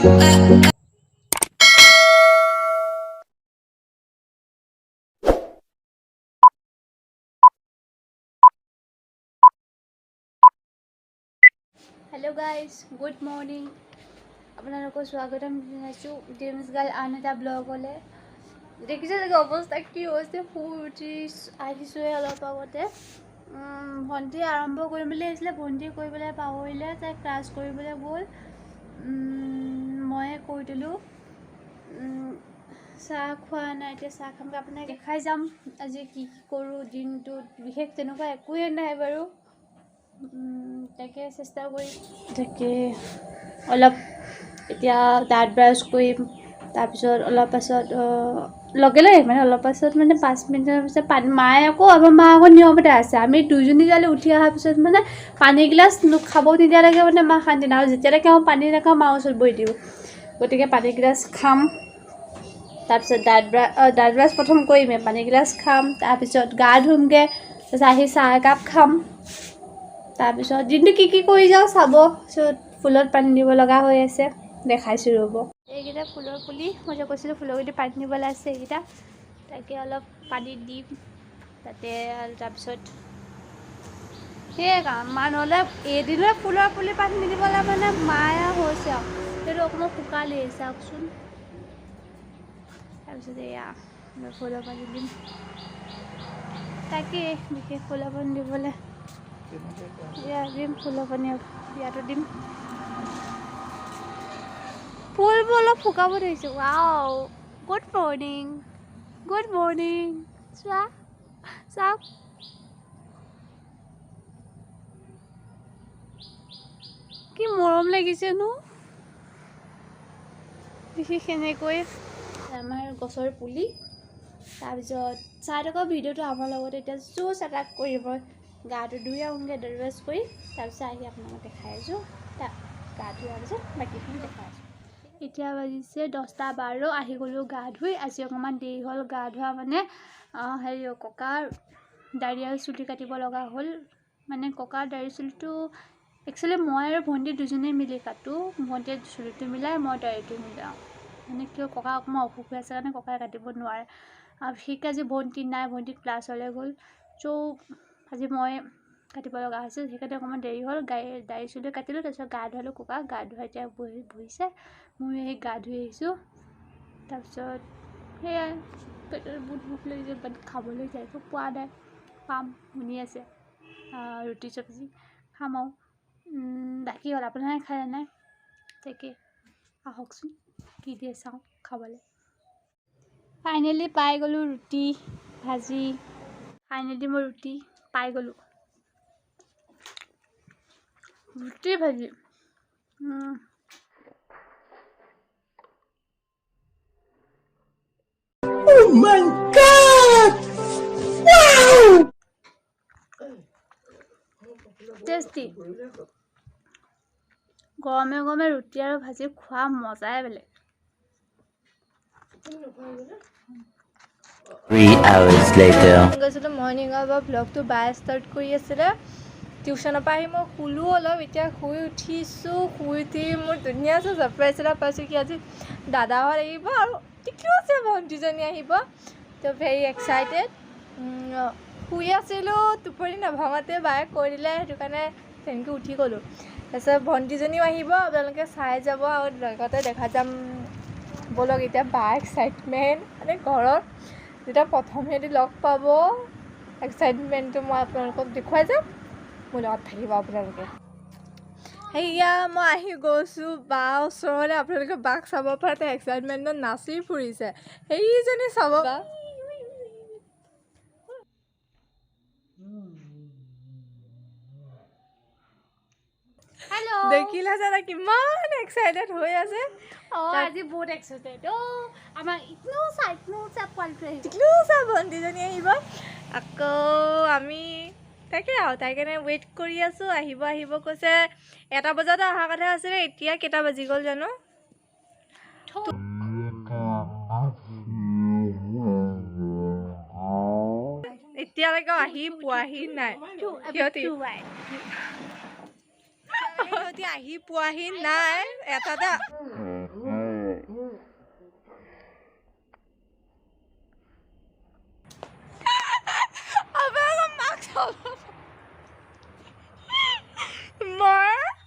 Hello guys, good morning. আপোনালোকক স্বাগতম জনাইছোঁ ড্ৰিমছ গাৰ্ল আন এটা ব্লগলৈ। দেখিছে চাগে অৱস্থা কি হৈছে, শুই উঠি আহিছোঁহে অলপ আগতে। ভণ্টি আৰম্ভ কৰিম বুলি আহিছিলে, ভণ্টি কৰিবলৈ পাহৰিলে, তাই ক্লাছ কৰিবলৈ গ'ল। মই কৈ দিলোঁ। চাহ খোৱা নাই, এতিয়া চাহ খামগৈ। আপোনাক দেখাই যাম আজি কি কৰোঁ দিনটোত। বিশেষ তেনেকুৱা একোৱে নাই বাৰু। তাকে চেষ্টা কৰিম। তাকে অলপ এতিয়া দাঁত ব্ৰাছ কৰিম, তাৰপিছত অলপ পাছত লগে মানে অলপ পাছত মানে 5 মিনিটৰ পিছত মায়ে আমাৰ মা আকৌ নিয়ম এটা আছে। আমি দুইজনী যালে উঠি অহাৰ পিছত মানে পানী গিলাচ খাব নিদিয়ালৈকে মানে মা শান্তি নাই, আৰু যেতিয়ালৈকে মই পানী নাখাওঁ মাৰ ওচৰত বহি দিওঁ। গতিকে পানীগিলাচ খাম, তাৰপিছত দাঁত ব্ৰাছ প্ৰথম কৰিমেই, পানীগিলাচ খাম, তাৰপিছত গা ধুমগৈ, তাৰপিছত আহি চাহ একাপ খাম। তাৰপিছত দিনটো কি কৰি যাওঁ চাব। ফুলত পানী দিব লগা হৈ আছে, দেখাইছোঁ ৰ'ব। এইকেইটা ফুলৰ পুলি, মই যে কৈছিলোঁ ফুলৰ গুটি পানী দিবলৈ আছে, এইকেইটা তাকে অলপ পানী দিম তাতে। তাৰপিছত সেয়াই কাম। মা নহ'লে এদিনত ফুলৰ পুলি পানী নিদিবলৈ মানে মায়ে হৈছে আৰু সেইটো অকণমান শুকালেই চাওকচোন। তাৰপিছত এয়া ফুলৰ পানী দিম, তাকে বিশেষ ফুলৰ পানী দিবলৈ এয়া দিম। ফুলৰ পানী ইয়াতো দিম। ফুলবোৰ অলপ শুকাব ধৰিছোঁ। Wow, good morning, good morning. চোৱা চাওক, কি মৰম লাগিছেনো। বিশেষ এনেকৈ আমাৰ গছৰ পুলি। তাৰপিছত চাই থকা ভিডিঅ'টো আমাৰ লগতে এতিয়া জোচ এটা কৰিব। গাটো ধুই আহোঁগৈ, দাঁত ব্ৰাছ কৰি, তাৰপিছত আহি আপোনালোকক দেখাই আছোঁ। গা ধোৱাৰ পিছত বাকীখিনি দেখাই আছোঁ। এতিয়া বাজিছে 10:12, আহি গ'লোঁ গা ধুই। আজি অকণমান দেৰি হ'ল গা ধোৱা, মানে ককাৰ দাড়ি আৰু চুলি কাটিব লগা হ'ল। মানে ককাৰ দাড়ি চুলিটো একচুৱেলি মই আৰু ভণ্টি দুজনীয়ে মিলি কাটোঁ। ভণ্টিয়ে চুলিটো মিলাই, মই দাড়িটো মিলাওঁ। মানে কিয়, ককা অকণমান অসুখ হৈ আছে কাৰণে ককাই কাটিব নোৱাৰে। আৰু বিশেষকৈ আজি ভণ্টি নাই, ভণ্টি ক্লাছলৈ গ'ল, আজি মই কাটিব লগা হৈছিল। সেইকাৰণে অকণমান দেৰি হ'ল। দাড়ি চুলি কাটিলোঁ, তাৰপিছত গা ধুৱালোঁ ককাক। গা ধুৱাই এতিয়া বহিছে, মই সেই গা ধুই আহিছোঁ। তাৰপিছত সেয়াই পেটত বহুত ভোক লাগিছে, বাট খাবলৈ যাইতো পোৱা নাই, পাম শুনি আছে। ৰুটি চব্জি খাম আৰু বাকী হ'ল। আপোনালোকে খালে নাই? তাকে আহকচোন, কি দিয়ে চাওঁ খাবলৈ। ফাইনেলি পাই গ'লোঁ ৰুটি ভাজি। ফাইনেলি মই ৰুটি পাই গ'লোঁ, ৰুটি ভাজি। Oh my God! Wow! Tasty. গৰমে গৰমে ৰুটি আৰু ভাজি খোৱা মজাই বেলেগ। 3 hours later. গৈছিলোঁ মৰ্ণিঙৰ পৰা ব্লগটো বাই ষ্টাৰ্ট কৰি আছিলে। টিউশ্যনৰ পৰা আহি মই শুলোঁ অলপ, এতিয়া শুই উঠিছোঁ। শুই উঠি মোৰ ধুনীয়াকৈ ছাৰপ্ৰাইজ এটা পাইছোঁ কি আজি দাদাহঁত আহিব আৰু টিকলিও আছে, ভণ্টিজনী আহিব। তো ভেৰি এক্সাইটেড। শুই আছিলোঁ, টোপনি নভঙাতে বায়ে কৈ দিলে, সেইটো কাৰণে তেনেকৈ উঠি গ'লোঁ। তাৰপিছত ভণ্টিজনীও আহিব, আপোনালোকে চাই যাব আৰু লগতে দেখা যাম। ব'লক এতিয়া বা এক্সাইটমেণ্ট, মানে ঘৰত যেতিয়া প্ৰথম সিহঁতি লগ পাব, এক্সাইটমেণ্টটো মই আপোনালোকক দেখুৱাই যাম। মোৰ লগত থাকিব আপোনালোকে। সেয়া মই আহি গৈছোঁ বা ওচৰলৈ। আপোনালোকে বাক চাব পাৰে, তাই এক্সাইটমেণ্টত নাচি ফুৰিছে। সেইজনী চাব বা। হেল্ল', দেখিলে জানা কিমান এক্সাইটেড হৈ আছে। আজি বহুত এক্সাইটেড। আমাৰ ইগনো চা পোৱালিটো আহিব। টিকলিও চা ভণ্টিজনী আহিব। আকৌ আমি তাকে আৰু তাই কাৰণে ৱেইট কৰি আছোঁ। আহিব কৈছে। 1 বজাতে অহা কথা আছিলে, এতিয়া কেইটা বাজি গ'ল জানো। এতিয়ালৈকে আহি পোৱাহি নাই সিহঁতি। সিহঁতি আহি পোৱাহি নাই এটা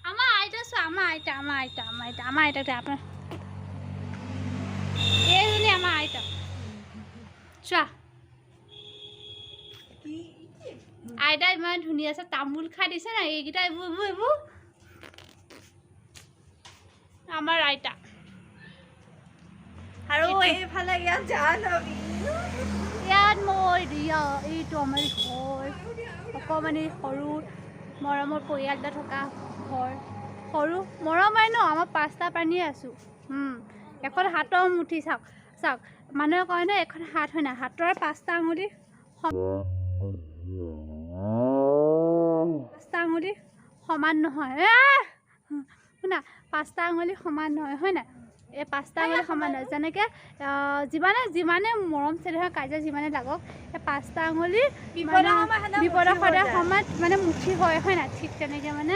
আমাৰ আইতা চোৱা আমাৰ আইতা আপোনাৰ এইজনী আমাৰ আইতা চোৱা আইতা ইমান ধুনীয়া আছে তামোল খাই দিছে না এইকেইটা এইবোৰ আমাৰ আইতা আৰু এইফালে ইয়াত মই ৰিয়া এইটো আমাৰ ঘৰ অকণমানি সৰু মৰমৰ পৰিয়াল এটা থকা ঘৰ সৰু মৰম ন আমাৰ 5টা প্ৰাণীয়ে আছোঁ এখন হাতৰ মুঠি চাওক মানুহে কয় ন এখন হাত হয় নাই হাতৰ 5টা আঙুলি সমান নহয় শুনা 5টা আঙুলি সমান নহয় হয় নাই এই 5টা আঙুলি সমান নহয় যেনেকৈ যিমানে মৰম চেনেহৰ কাজিয়া যিমানে লাগক এই 5টা আঙুলি বিপদৰ সদায় সমান মানে মুঠি হয় নাই ঠিক তেনেকৈ মানে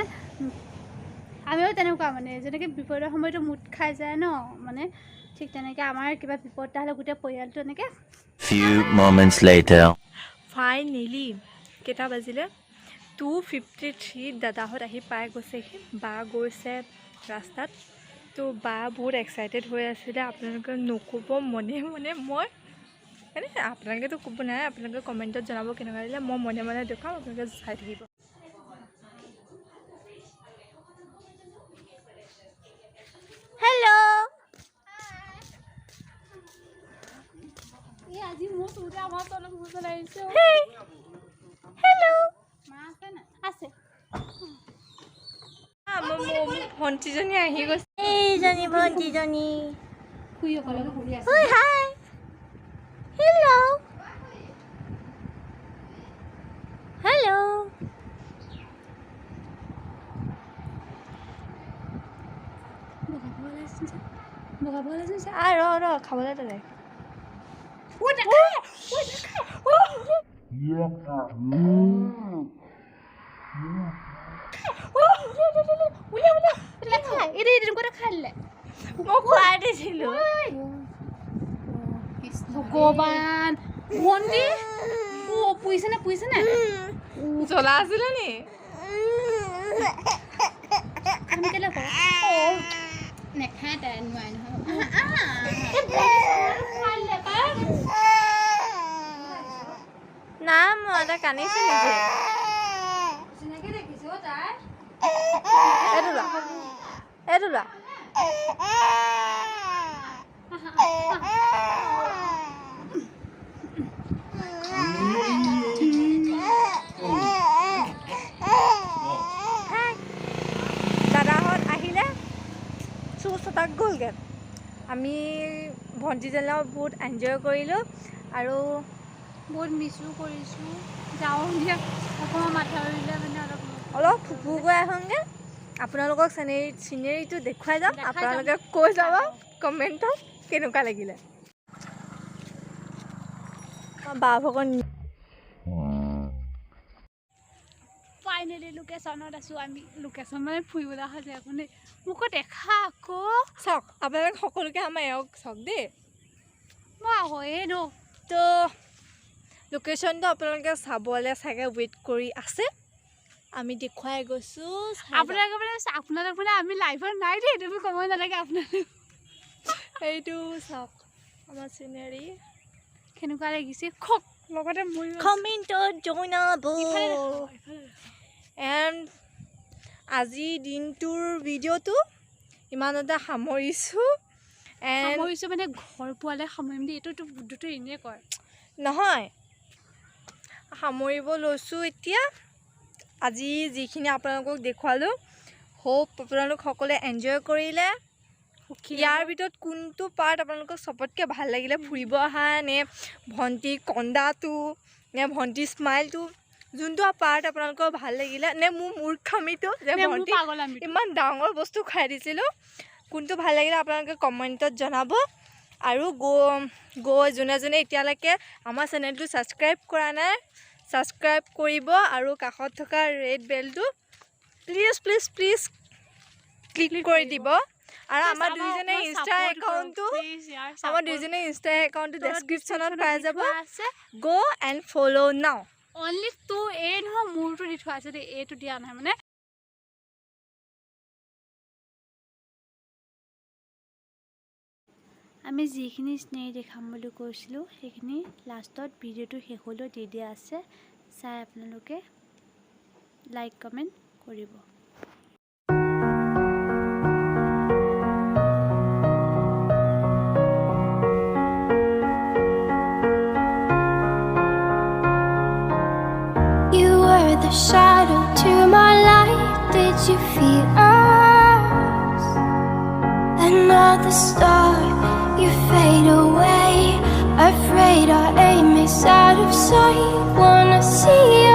আমিও তেনেকুৱা মানে যেনেকৈ বিপদৰ সময়তো মুঠ খাই যায় ন মানে ঠিক তেনেকৈ আমাৰ কিবা বিপদ এটা হ'লে গোটেই পৰিয়ালটো এনেকৈ Few moments later. ফাইনেলি কেইটা বাজিলে 2:53 দাদাহঁত আহি পাই গৈছেহি বা গৈছে ৰাস্তাত তো বা বহুত এক্সাইটেড হৈ আছিলে আপোনালোকে নক'ব মনে মনে মই মানে আপোনালোকেতো ক'ব নাই আপোনালোকে কমেণ্টত জনাব কেনেকুৱা লাগিলে মই মনে মনে দেখুৱাম আপোনালোকে চাই থাকিব আজি মোৰ চুটা আমাৰ তলত মোৰ চলাইছো আছে ভণ্টিজনী আহি গৈছে এইজনী ভণ্টিজনী শুই অকলে শুই আছে হাই হাই হেল্ল' হেল্ল' বগাব ওলাইছে ৰ খাবলৈ দে মই খুৱাই দিছিলোঁ ভগৱান ভণ্টি পুহিছে নে জ্বলা আছিলে নি আমি কেলে কওঁ নেখায় তাই নোৱাৰে নহয় না মই এটা কান্দিছে নিজে এইটো লোৱা দাদাহঁত আহিলে চুচতাক গ'লগৈ আমি ভণ্টিজনীও বহুত এনজয় কৰিলোঁ আৰু বহুত মিছো কৰিছোঁ যাওঁ দিয়া অকণমান মাথাউৰিলে মানে অলপ ফুফু গৈ আহোঁগৈ আপোনালোকক চিনেৰীটো দেখুৱাই যাম আপোনালোকে কৈ যাব কমেণ্টত কেনেকুৱা লাগিলে বা ভগৱান ফাইনেলি লোকেশ্যনত আছোঁ আমি লোকেশ্যন মানে ফুৰিবলৈ অহা যায় আপুনি মোকো দেখা আকৌ চাওক আপোনালোক সকলোকে আমাৰ এওক চাওক দেই মই হয়ে ন তো লোকেশ্যনটো আপোনালোকে চাবলৈ চাগে ৱেইট কৰি আছে আমি দেখুৱাই গৈছোঁ আপোনালোক মানে আমি লাইভত নাই দেই তুমি ক'ব নালাগে আপোনালোক এইটো চাওক আমাৰ চিনেৰী কেনেকুৱা লাগিছে খক লগতে মই কমেণ্টত জনাব এণ্ড আজি দিনটোৰ ভিডিঅ'টো ইমানতে সামৰিছোঁ এণ্ড সামৰিছোঁ মানে ঘৰ পোৱালে সামৰিম দেই এইটোতো বুদ্ধটো এনেই কয় নহয় সামৰিব লৈছোঁ এতিয়া আজি যিখিনি আপোনালোকক দেখুৱালোঁ হোপ আপোনালোক সকলোৱে এনজয় কৰিলে ইয়াৰ ভিতৰত কোনটো পাৰ্ট আপোনালোকক চবতকৈ ভাল লাগিলে ফুৰিব অহা নে ভণ্টি কন্দাটো নে ভণ্টি স্মাইলটো যোনটো পাৰ্ট আপোনালোকৰ ভাল লাগিলে নে মোৰ মূৰ্খামিটো যে ভণ্টি ইমান ডাঙৰ বস্তু খুৱাই দিছিলোঁ কোনটো ভাল লাগিলে আপোনালোকে কমেণ্টত জনাব আৰু যোনে এতিয়ালৈকে আমাৰ চেনেলটো ছাবস্ক্ৰাইব কৰা নাই ছাবস্ক্ৰাইব কৰিব আৰু কাষত থকা ৰেড বেলটো প্লিজ ক্লিক কৰি দিব আৰু আমাৰ দুইজনে ইনষ্টা একাউণ্টটো ডেছক্ৰিপশ্যনত পাই যাব গ' এণ্ড ফ'ল' নাও অনলি টু এ নহয় মোৰটো দি থোৱা আছে দেই এইটো দিয়া নহয় মানে আমি যিখিনি স্নেহ দেখাম বুলি কৈছিলোঁ সেইখিনি লাষ্টত ভিডিঅ'টো শেষ হ'লেও দি দিয়া আছে চাই আপোনালোকে লাইক কমেণ্ট কৰিব The shadow to my light, did you feel us? Another star, you fade away. Afraid our aim is out of sight. Wanna see